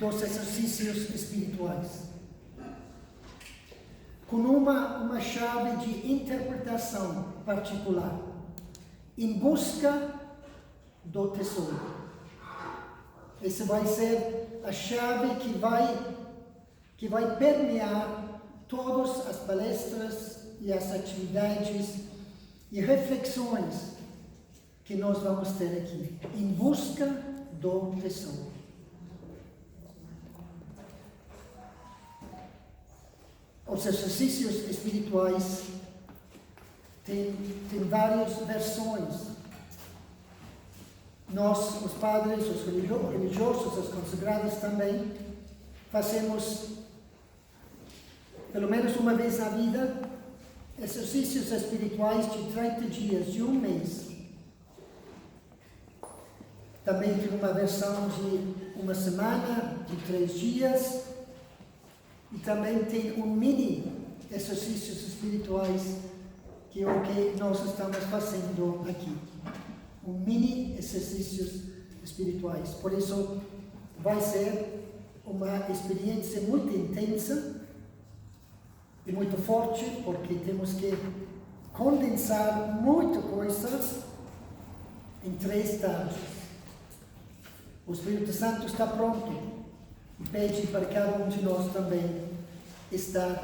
dos exercícios espirituais, com uma chave de interpretação particular, em busca do tesouro. Essa vai ser a chave que vai permear todas as palestras e as atividades e reflexões que nós vamos ter aqui, em busca do tesouro. Os exercícios espirituais têm várias versões. Nós, os padres, os religiosos, os consagrados também, fazemos, pelo menos uma vez na vida, exercícios espirituais de 30 dias, de um mês. Também tem uma versão de uma semana, de 3 dias. E também tem mini exercícios espirituais, que é o que nós estamos fazendo aqui. Mini exercícios espirituais. Por isso, vai ser uma experiência muito intensa e muito forte, porque temos que condensar muita coisa em 3 tardes. O Espírito Santo está pronto e pede para cada um de nós também estar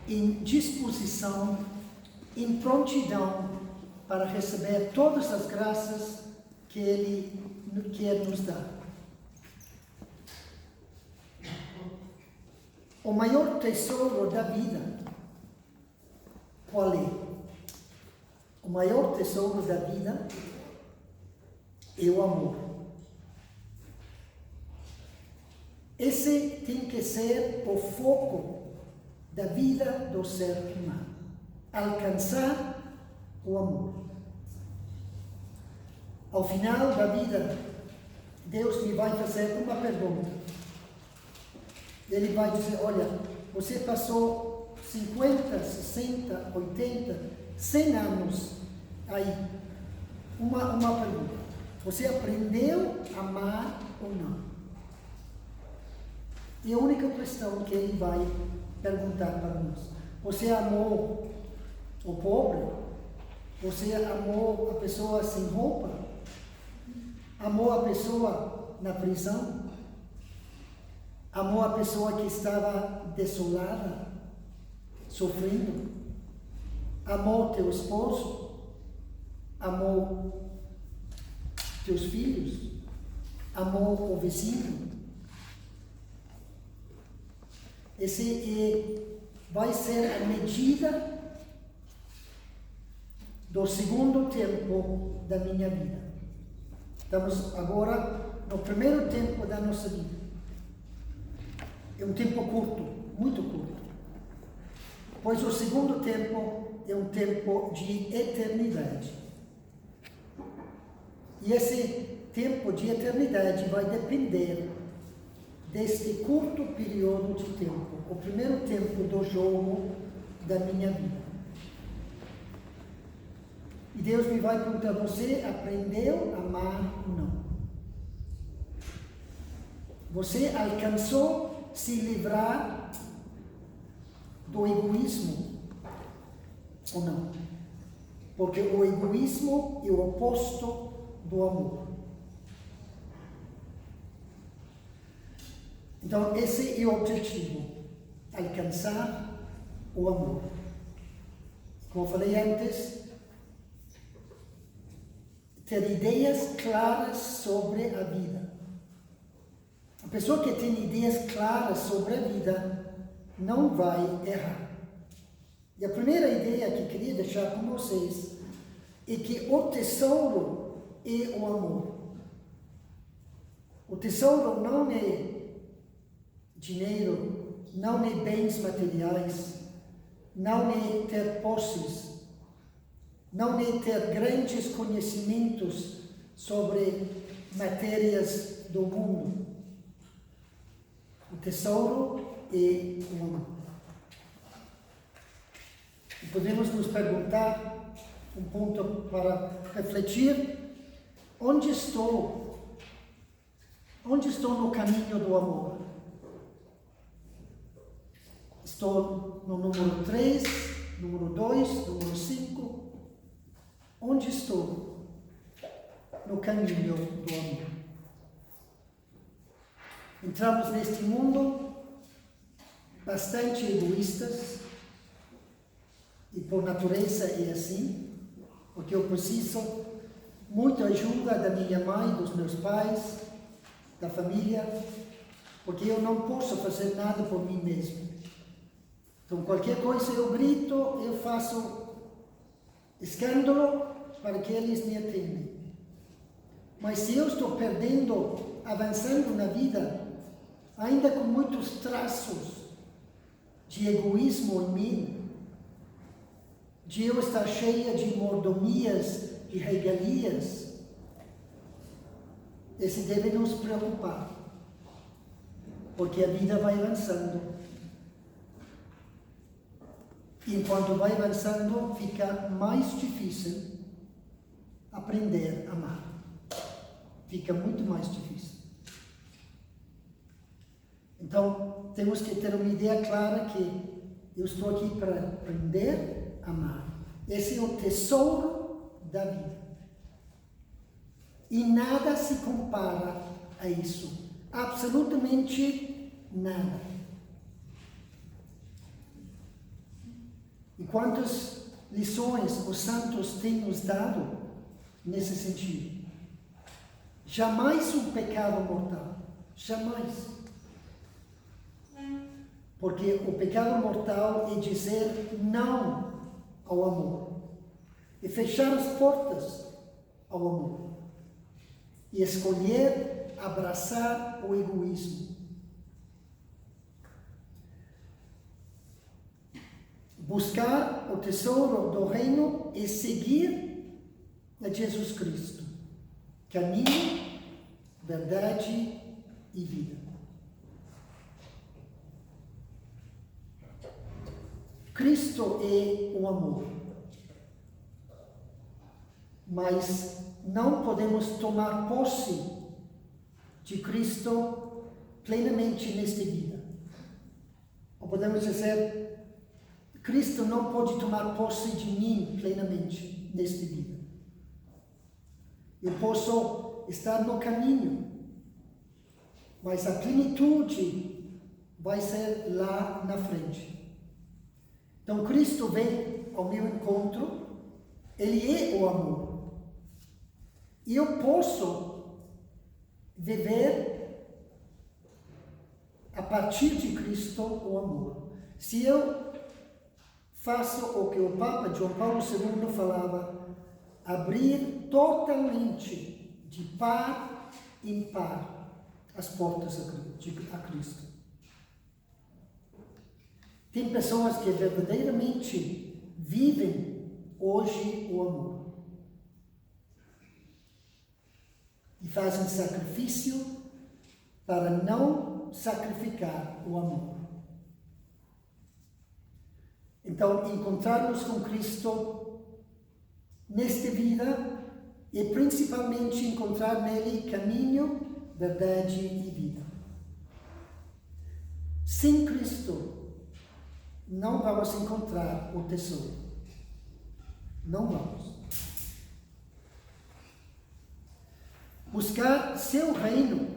em disposição, em prontidão para receber todas as graças que Ele quer nos dar. O maior tesouro da vida, qual é? O maior tesouro da vida é o amor. Esse tem que ser o foco da vida do ser humano. Alcançar o amor. Ao final da vida, Deus me vai fazer uma pergunta. Ele vai dizer, olha, você passou 50, 60, 80, 100 anos aí. Uma pergunta. Você aprendeu a amar ou não? E a única questão que ele vai perguntar para nós. Você amou o pobre? Você amou a pessoa sem roupa? Amou a pessoa na prisão? Amou a pessoa que estava desolada, sofrendo? Amou teu esposo? Amou teus filhos? Amou o vizinho? Esse vai ser a medida do segundo tempo da minha vida. Estamos agora no primeiro tempo da nossa vida. É um tempo curto, muito curto. Pois o segundo tempo é um tempo de eternidade. E esse tempo de eternidade vai depender deste curto período de tempo, o primeiro tempo do jogo da minha vida. E Deus me vai perguntar, você aprendeu a amar ou não? Você alcançou se livrar do egoísmo ou não? Porque o egoísmo é o oposto do amor. Então, esse é o objetivo, alcançar o amor. Como eu falei antes, ter ideias claras sobre a vida. A pessoa que tem ideias claras sobre a vida não vai errar. E a primeira ideia que eu queria deixar com vocês é que o tesouro é o amor. O tesouro não é dinheiro, não é bens materiais, não é ter posses, não é ter grandes conhecimentos sobre matérias do mundo. O tesouro é o amor. E podemos nos perguntar, um ponto para refletir, onde estou no caminho do amor? Estou no número 3, número 2, número 5. Onde estou? No caminho do amor. Entramos neste mundo bastante egoístas, e por natureza é assim, porque eu preciso muita ajuda da minha mãe, dos meus pais, da família, porque eu não posso fazer nada por mim mesmo. Então, qualquer coisa eu grito, eu faço escândalo para que eles me atendem. Mas se eu estou perdendo, avançando na vida, ainda com muitos traços de egoísmo em mim, de eu estar cheia de mordomias, de regalias, esse deve nos preocupar, porque a vida vai avançando. E enquanto vai avançando, fica mais difícil aprender a amar. Fica muito mais difícil. Então, temos que ter uma ideia clara que eu estou aqui para aprender a amar. Esse é o tesouro da vida. E nada se compara a isso. Absolutamente nada. E quantas lições os santos têm nos dado nesse sentido? Jamais um pecado mortal. Jamais. Porque o pecado mortal é dizer não ao amor. É fechar as portas ao amor. E escolher abraçar o egoísmo. Buscar o tesouro do reino e seguir a Jesus Cristo. Caminho, verdade e vida. Cristo é o amor. Mas não podemos tomar posse de Cristo plenamente nesta vida. Ou podemos dizer, Cristo não pode tomar posse de mim plenamente nesta vida. Eu posso estar no caminho, mas a plenitude vai ser lá na frente. Então, Cristo vem ao meu encontro, Ele é o amor. E eu posso viver, a partir de Cristo, o amor. Se eu faço o que o Papa João Paulo II falava, abrir totalmente, de par em par, as portas a Cristo. Tem pessoas que verdadeiramente vivem hoje o amor. E fazem sacrifício para não sacrificar o amor. Então, encontrarmos com Cristo nesta vida e principalmente encontrar nele caminho, verdade e vida. Sem Cristo, não vamos encontrar o tesouro. Não vamos. Buscar seu reino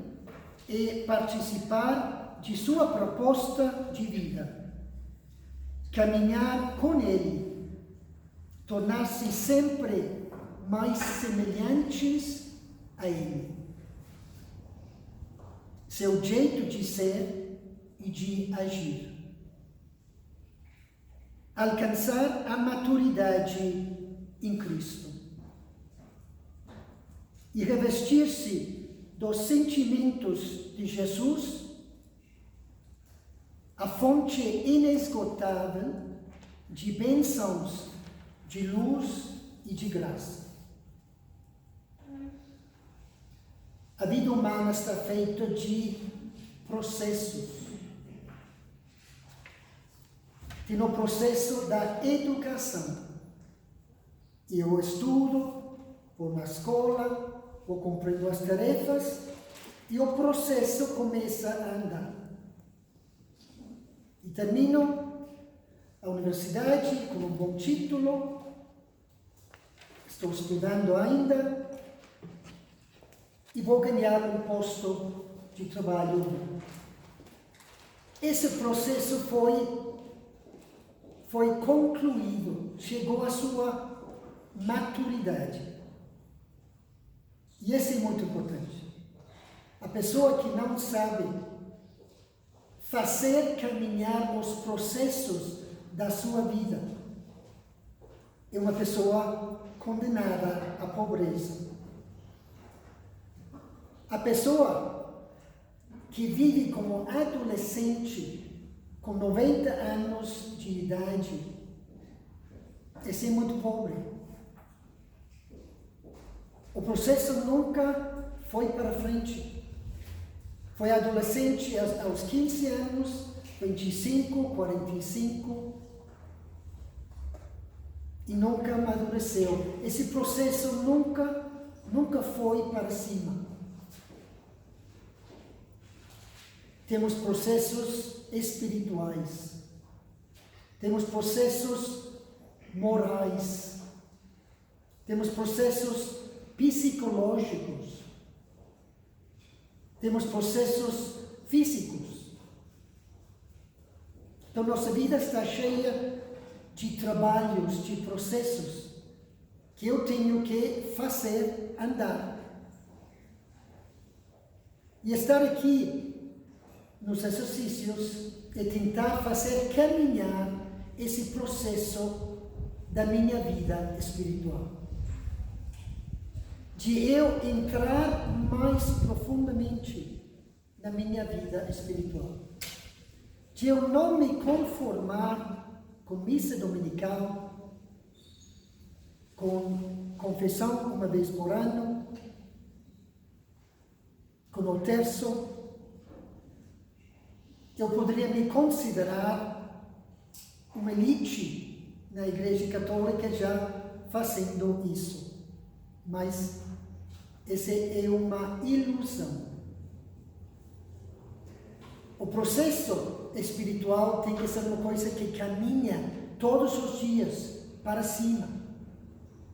e participar de sua proposta de vida. Caminhar com ele. Tornar-se sempre mais semelhantes a ele. Seu jeito de ser e de agir. Alcançar a maturidade em Cristo e revestir-se dos sentimentos de Jesus, a fonte inesgotável de bênçãos, de luz e de graça. A vida humana está feita de processos. E no processo da educação, eu estudo, vou na escola, vou cumprindo as tarefas e o processo começa a andar. E termino à universidade com um bom título, estou estudando ainda e vou ganhar um posto de trabalho. Esse processo foi concluído, chegou à sua maturidade. E isso é muito importante. A pessoa que não sabe fazer caminhar os processos da sua vida é uma pessoa condenada à pobreza. A pessoa que vive como adolescente com 90 anos de idade é ser muito pobre. O processo nunca foi para frente. Foi adolescente aos 15 anos, 25, 45, e nunca amadureceu. Esse processo nunca foi para cima. Temos processos espirituais, temos processos morais, temos processos psicológicos, temos processos físicos. Então, nossa vida está cheia de trabalhos, de processos que eu tenho que fazer andar. E estar aqui nos exercícios é tentar fazer caminhar esse processo da minha vida espiritual. De eu entrar mais profundamente na minha vida espiritual. De eu não me conformar com missa dominical, com confissão uma vez por ano, com o terço. Eu poderia me considerar uma elite na Igreja Católica já fazendo isso. Mas essa é uma ilusão. O processo espiritual tem que ser uma coisa que caminha todos os dias para cima,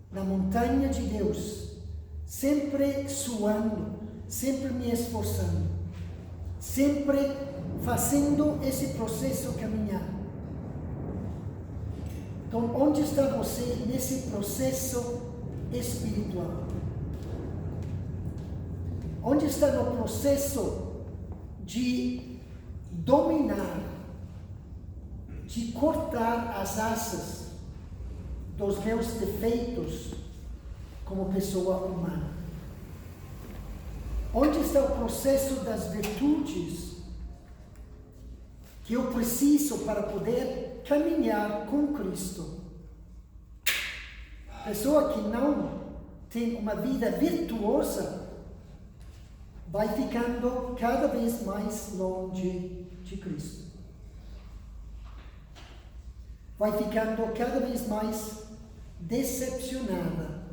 na montanha de Deus, sempre suando, sempre me esforçando, sempre fazendo esse processo caminhar. Então, onde está você nesse processo espiritual? Onde está no processo de dominar, de cortar as asas dos meus defeitos como pessoa humana? Onde está o processo das virtudes que eu preciso para poder caminhar com Cristo? Pessoa que não tem uma vida virtuosa vai ficando cada vez mais longe de Cristo. Vai ficando cada vez mais decepcionada.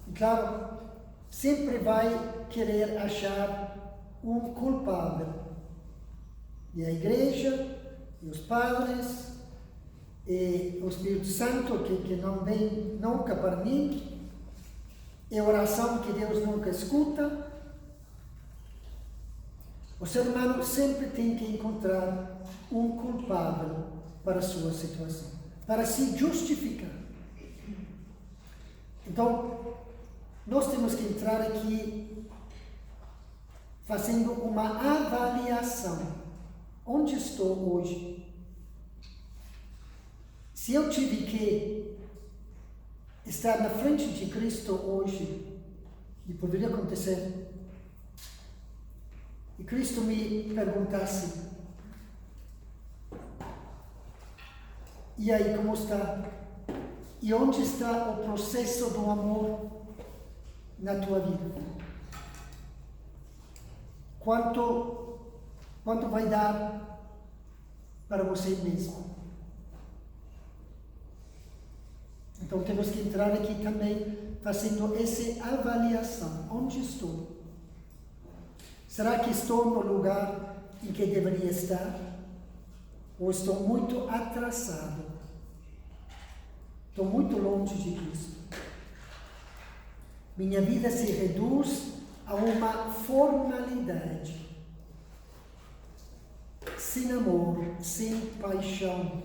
E claro, sempre vai querer achar um culpável. E a igreja, e os padres, e o Espírito Santo, que não vem nunca para mim, e a oração que Deus nunca escuta. O ser humano sempre tem que encontrar um culpável para a sua situação, para se justificar. Então, nós temos que entrar aqui fazendo uma avaliação. Onde estou hoje? Se eu tive que estar na frente de Cristo hoje, e poderia acontecer, e Cristo me perguntasse: e aí, como está? E onde está o processo do amor na tua vida? Quanto vai dar para você mesmo? Então temos que entrar aqui também fazendo essa avaliação. Onde estou? Será que estou no lugar em que deveria estar? ou estou muito atrasado, estou muito longe de Cristo. Minha vida se reduz a uma formalidade, sem amor, sem paixão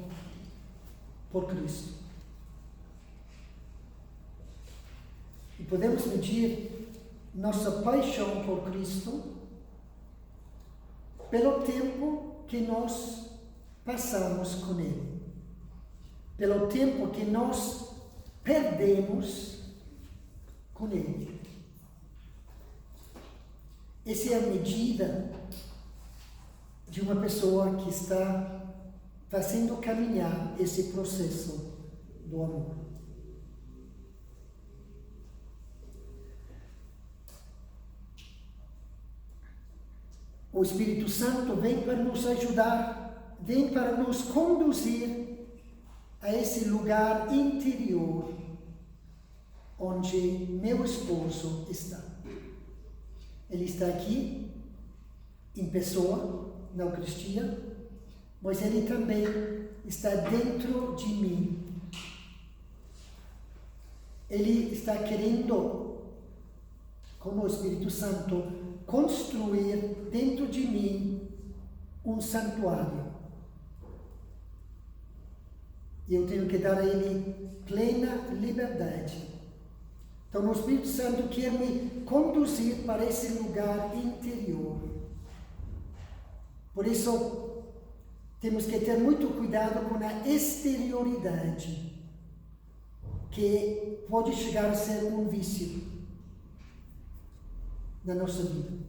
por Cristo. E podemos medir nossa paixão por Cristo pelo tempo que nós passamos com Ele, pelo tempo que nós perdemos com Ele. Essa é a medida de uma pessoa que está fazendo caminhar esse processo do amor. O Espírito Santo vem para nos ajudar, vem para nos conduzir a esse lugar interior onde meu esposo está. Ele está aqui, em pessoa, na Eucaristia, mas ele também está dentro de mim. Ele está querendo, como o Espírito Santo, construir dentro de mim um santuário. E eu tenho que dar a ele plena liberdade. Então, o Espírito Santo quer me conduzir para esse lugar interior. Por isso, temos que ter muito cuidado com a exterioridade, que pode chegar a ser um vício na nossa vida.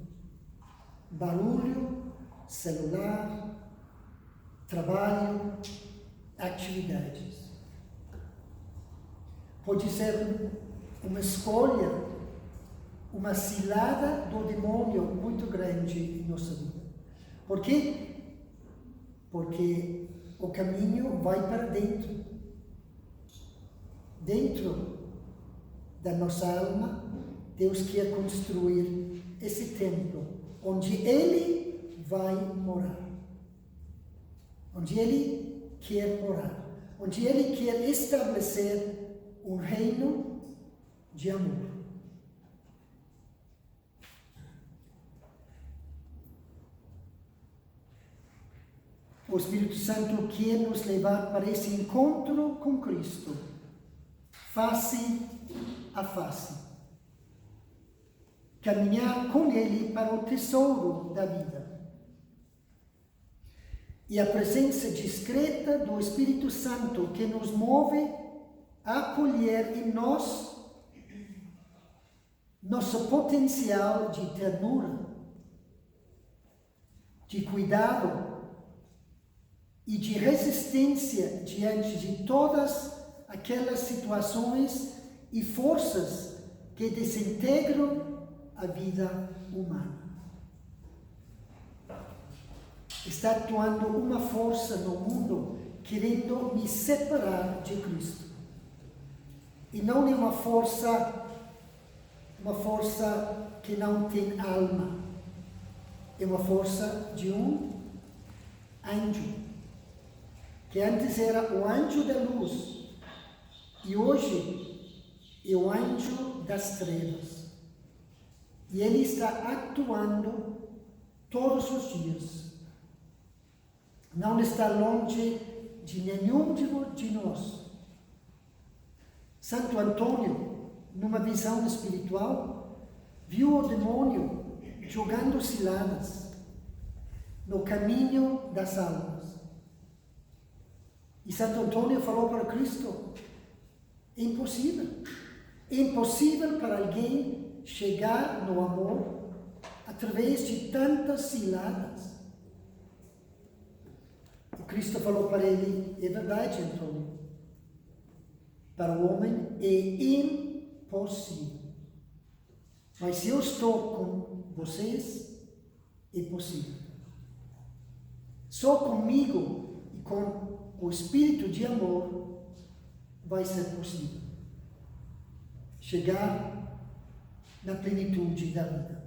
Barulho, celular, trabalho, atividades. Pode ser uma escolha, uma cilada do demônio muito grande em nossa vida. Por quê? Porque o caminho vai para dentro. Dentro da nossa alma, Deus quer construir esse templo, onde Ele vai morar. Onde Ele quer morar. Onde Ele quer estabelecer um reino de amor. O Espírito Santo quer nos levar para esse encontro com Cristo, face a face. Caminhar com Ele para o tesouro da vida. E a presença discreta do Espírito Santo que nos move a acolher em nós nosso potencial de ternura, de cuidado e de resistência diante de todas aquelas situações e forças que desintegram a vida humana. Está atuando uma força no mundo querendo me separar de Cristo. E não é uma força que não tem alma. É uma força de um anjo, que antes era o anjo da luz e hoje é o anjo das trevas. E ele está atuando todos os dias. Não está longe de nenhum de nós. Santo Antônio, numa visão espiritual, viu o demônio jogando ciladas no caminho das almas. E Santo Antônio falou para Cristo: é impossível. É impossível para alguém chegar no amor através de tantas ciladas. E Cristo falou para ele: é verdade, Antônio. Para o homem é impossível. Mas se eu estou com vocês, é possível. Só comigo e com o Espírito de amor vai ser possível chegar na plenitude da vida.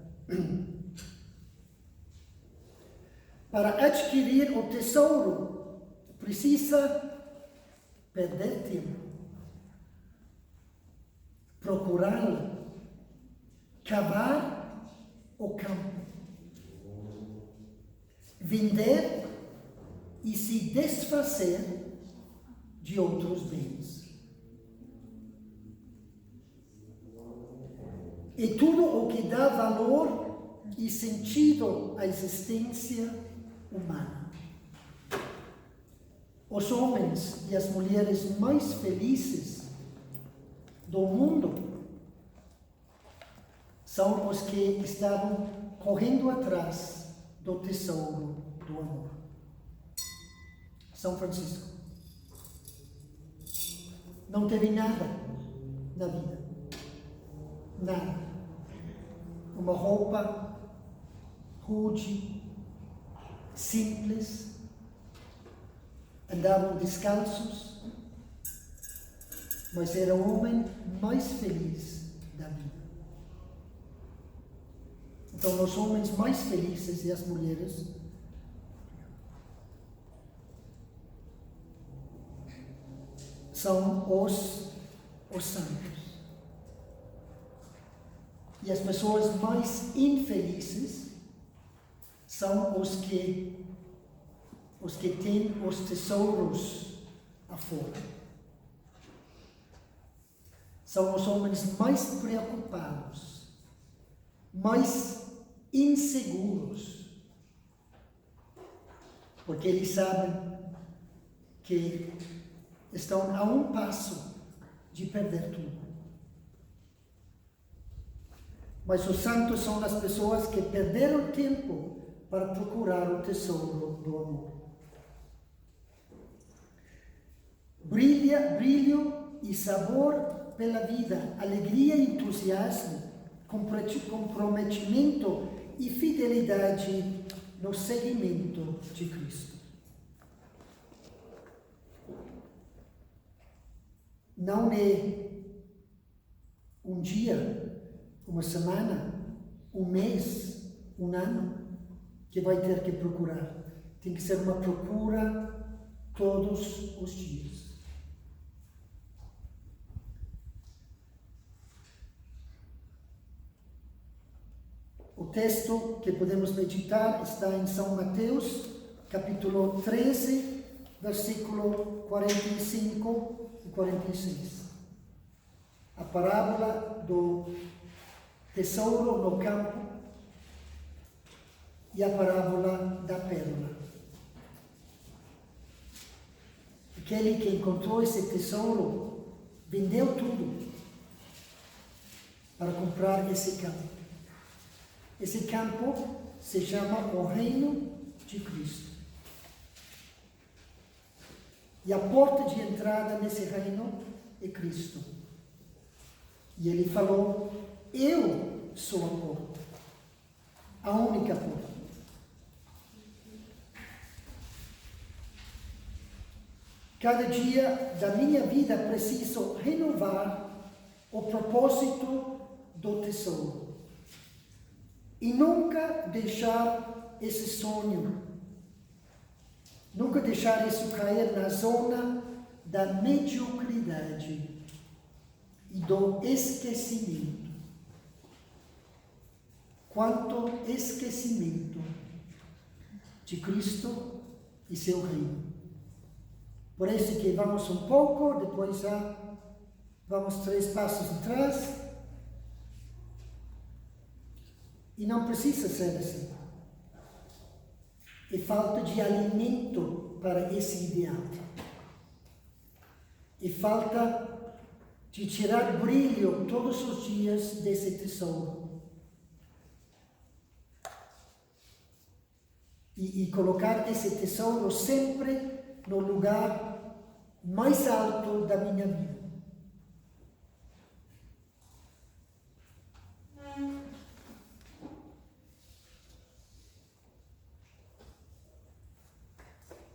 Para adquirir o tesouro precisa perder tempo, procurar, cavar o campo, vender e se desfazer de outros bens. E tudo o que dá valor e sentido à existência humana. Os homens e as mulheres mais felizes do mundo são os que estavam correndo atrás do tesouro do amor. São Francisco não teve nada na vida. Nada. Uma roupa rude, simples, andavam descalços, mas era o homem mais feliz da vida. Então, os homens mais felizes e as mulheres são os santos. E as pessoas mais infelizes são os que têm os tesouros afora. São os homens mais preocupados, mais inseguros, porque eles sabem que estão a um passo de perder tudo. Mas os santos são as pessoas que perderam tempo para procurar o tesouro do amor. Brilho e sabor pela vida, alegria e entusiasmo, comprometimento e fidelidade no seguimento de Cristo. Não é um dia, uma semana, um mês, um ano que vai ter que procurar. Tem que ser uma procura todos os dias. O texto que podemos meditar está em São Mateus, capítulo 13, versículo 45 e 46. A parábola do tesouro no campo e a parábola da pérola. Aquele que encontrou esse tesouro vendeu tudo para comprar esse campo. Esse campo se chama o Reino de Cristo. E a porta de entrada nesse reino é Cristo. E ele falou: eu sou a porta, a única porta. Cada dia da minha vida preciso renovar o propósito do tesouro. E nunca deixar esse sonho, nunca deixar isso cair na zona da mediocridade e do esquecimento. Quanto esquecimento de Cristo e seu reino. Por isso que vamos um pouco, depois já vamos 3 passos atrás. E não precisa ser assim. É falta de alimento para esse ideal. É falta de tirar brilho todos os dias desse tesouro. E colocar esse tesouro sempre no lugar mais alto da minha vida.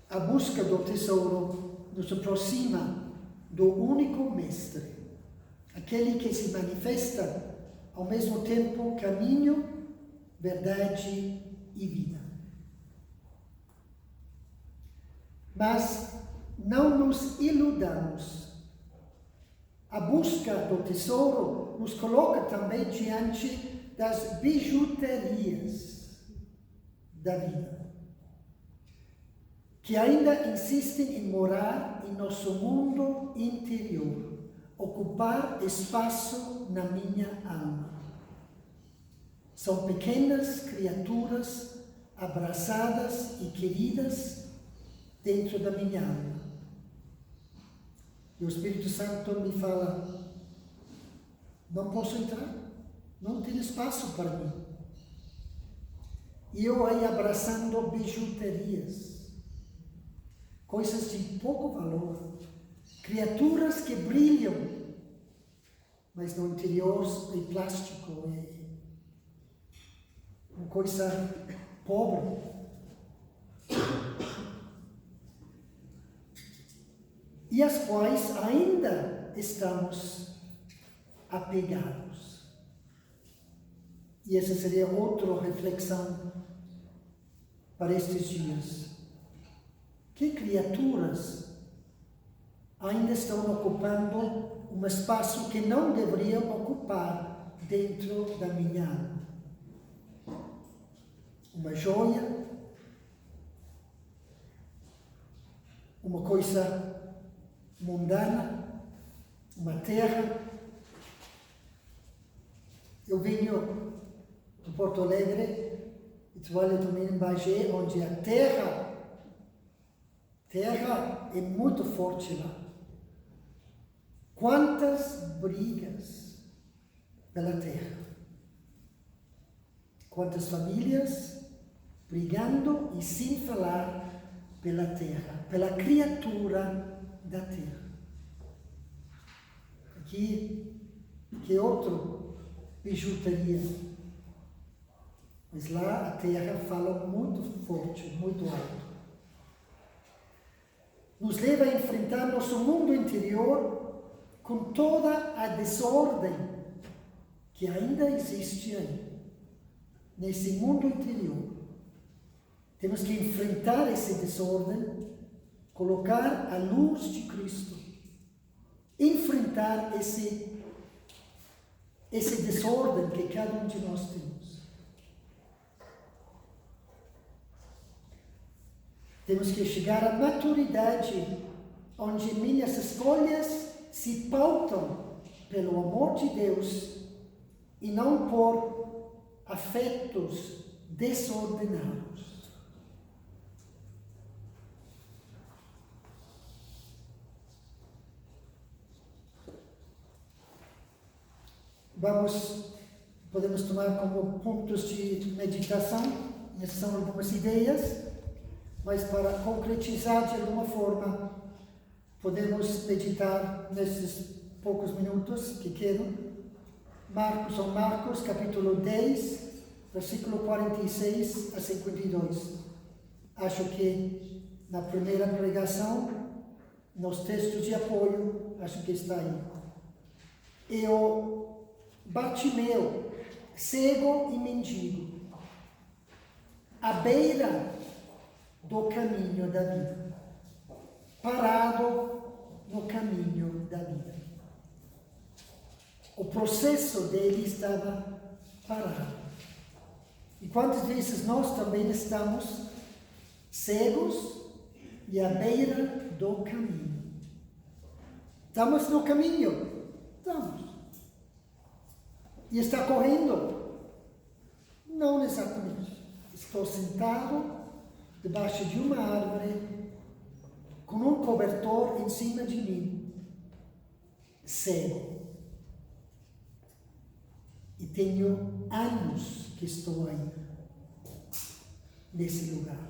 A busca do tesouro nos aproxima do único mestre, aquele que se manifesta ao mesmo tempo caminho, verdade e vida. Mas não nos iludamos. A busca do tesouro nos coloca também diante das bijuterias da vida, que ainda insistem em morar em nosso mundo interior, ocupar espaço na minha alma. São pequenas criaturas abraçadas e queridas dentro da minha alma. E o Espírito Santo me fala, não posso entrar, não tem espaço para mim. E eu aí abraçando bijuterias, coisas de pouco valor, criaturas que brilham, mas no interior é plástico, é uma coisa pobre. E as quais ainda estamos apegados. E essa seria outra reflexão para estes dias. Que criaturas ainda estão ocupando um espaço que não deveriam ocupar dentro da minha alma? Uma joia, uma coisa mundana, uma terra. Eu venho de Porto Alegre e trabalho também em Bagé, onde a terra é muito forte lá. Quantas brigas pela terra. Quantas famílias brigando e sem falar pela terra, pela criatura da terra. Aqui, que outro bijuteria. Mas lá a terra fala muito forte, muito alto. Nos leva a enfrentar nosso mundo interior com toda a desordem que ainda existe aí, nesse mundo interior. Temos que enfrentar esse desordem, colocar a luz de Cristo, enfrentar esse desordem que cada um de nós temos. Temos que chegar à maturidade, onde minhas escolhas se pautam pelo amor de Deus e não por afetos desordenados. Podemos tomar como pontos de meditação, essas são algumas ideias, mas para concretizar de alguma forma, podemos meditar nesses poucos minutos que quero. Marcos capítulo 10, versículo 46 a 52. Acho que na primeira pregação, nos textos de apoio, acho que está aí. E o Bartimeu, cego e mendigo, à beira do caminho da vida, parado no caminho da vida. O processo dele estava parado. E quantas vezes nós também estamos cegos e à beira do caminho? Estamos no caminho? Estamos. E está correndo? Não exatamente. Estou sentado debaixo de uma árvore com um cobertor em cima de mim, cego. E tenho anos que estou aí, nesse lugar.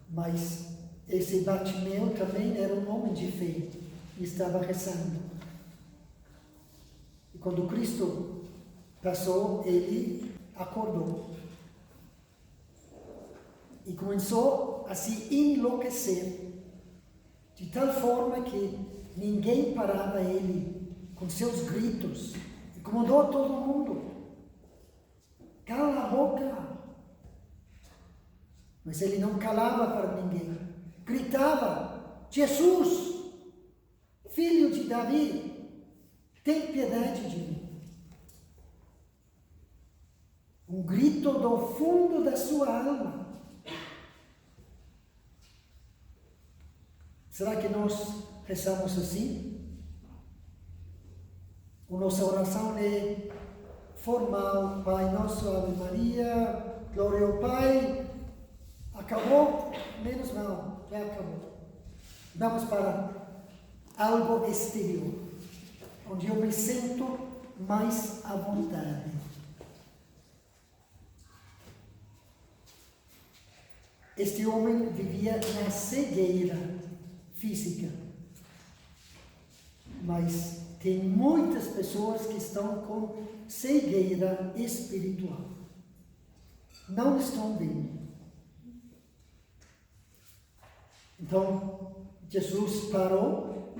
Mas esse Bartimeu também era um homem de fé. E estava rezando. E quando Cristo passou, ele acordou. E começou a se enlouquecer, de tal forma que ninguém parava ele com seus gritos. Incomodou todo mundo. Cala a boca! Mas ele não calava para ninguém. Gritava: Jesus, filho de Davi, tem piedade de mim. Um grito do fundo da sua alma. Será que nós rezamos assim? A nossa oração é formal: Pai Nosso, Ave Maria, glória ao Pai. Acabou? Menos mal, já acabou. Vamos para algo exterior, onde eu me sinto mais à vontade. Este homem vivia na cegueira física, mas tem muitas pessoas que estão com cegueira espiritual. Não estão vendo. Então, Jesus parou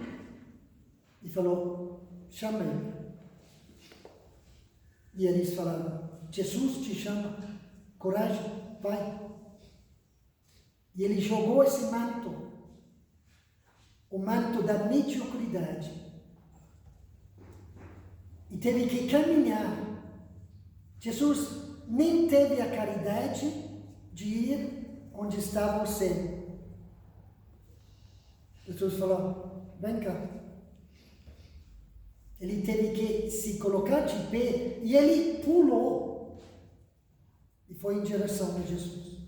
e falou: chame-me. E eles falaram: Jesus te chama, coragem, vai. E ele jogou esse manto, o manto da mediocridade, e teve que caminhar. Jesus nem teve a caridade de ir onde estava o cego. Jesus falou: vem cá. Ele teve que se colocar de pé e ele pulou e foi em direção a Jesus.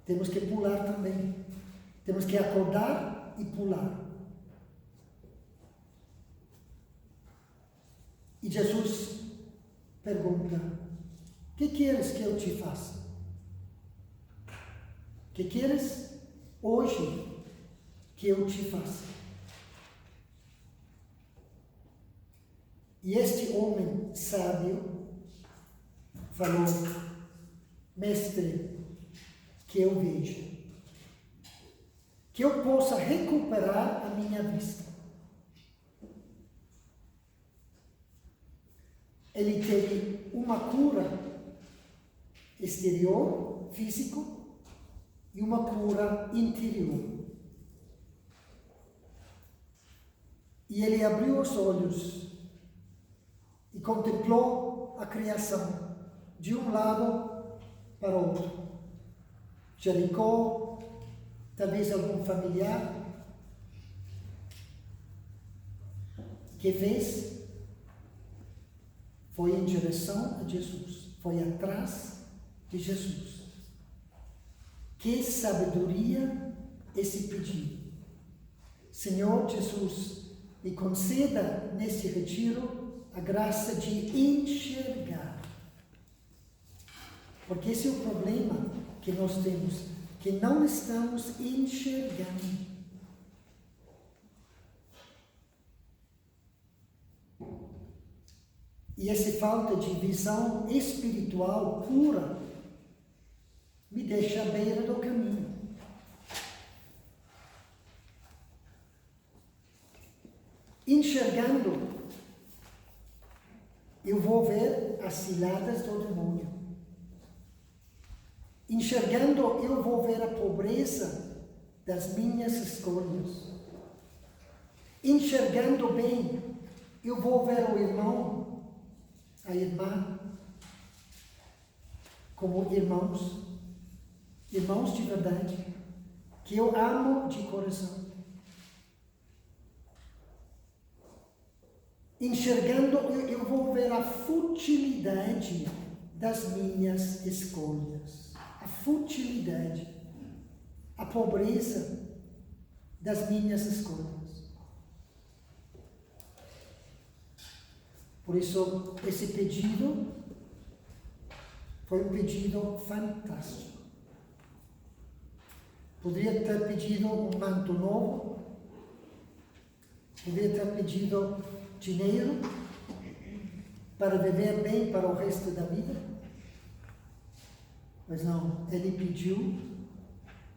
Temos que pular também. Temos que acordar e pular. E Jesus pergunta: que queres que eu te faça? Que queres hoje que eu te faça? E este homem sábio falou: mestre, que eu veja, que eu possa recuperar a minha vista. Ele teve uma cura exterior, físico, e uma cura interior. E ele abriu os olhos e contemplou a criação de um lado para o outro. Jericó, talvez algum familiar. Que fez? Foi em direção a Jesus, foi atrás de Jesus. Que sabedoria esse pedido. Senhor Jesus, me conceda neste retiro a graça de enxergar. Porque esse é o problema que nós temos, que não estamos enxergando. E essa falta de visão espiritual pura me deixa à beira do caminho. Enxergando, eu vou ver as ciladas do demônio. Enxergando, eu vou ver a pobreza das minhas escolhas. Enxergando bem, eu vou ver o irmão, a irmã, como irmãos de verdade, que eu amo de coração. Enxergando, eu vou ver a futilidade das minhas escolhas. A futilidade, a pobreza das minhas escolhas. Por isso, esse pedido foi um pedido fantástico. Poderia ter pedido um manto novo, poderia ter pedido dinheiro para viver bem para o resto da vida, mas não, ele pediu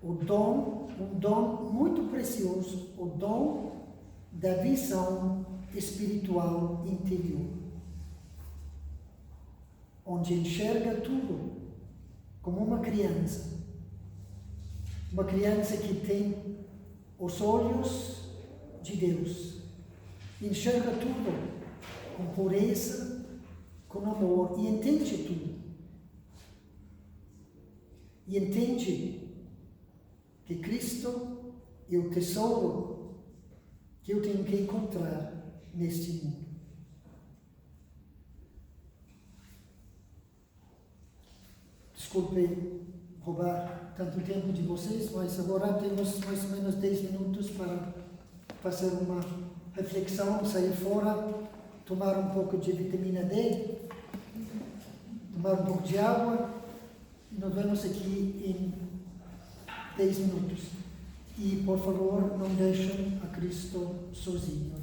o dom, um dom muito precioso, o dom da visão espiritual interior, onde enxerga tudo como uma criança. Uma criança que tem os olhos de Deus. Enxerga tudo com pureza, com amor e entende tudo. E entende que Cristo é o tesouro que eu tenho que encontrar neste mundo. Desculpe roubar tanto tempo de vocês, mas agora temos mais ou menos 10 minutos para fazer uma reflexão, sair fora, tomar um pouco de vitamina D, tomar um pouco de água, e nos vemos aqui em 10 minutos. E, por favor, não deixem a Cristo sozinho.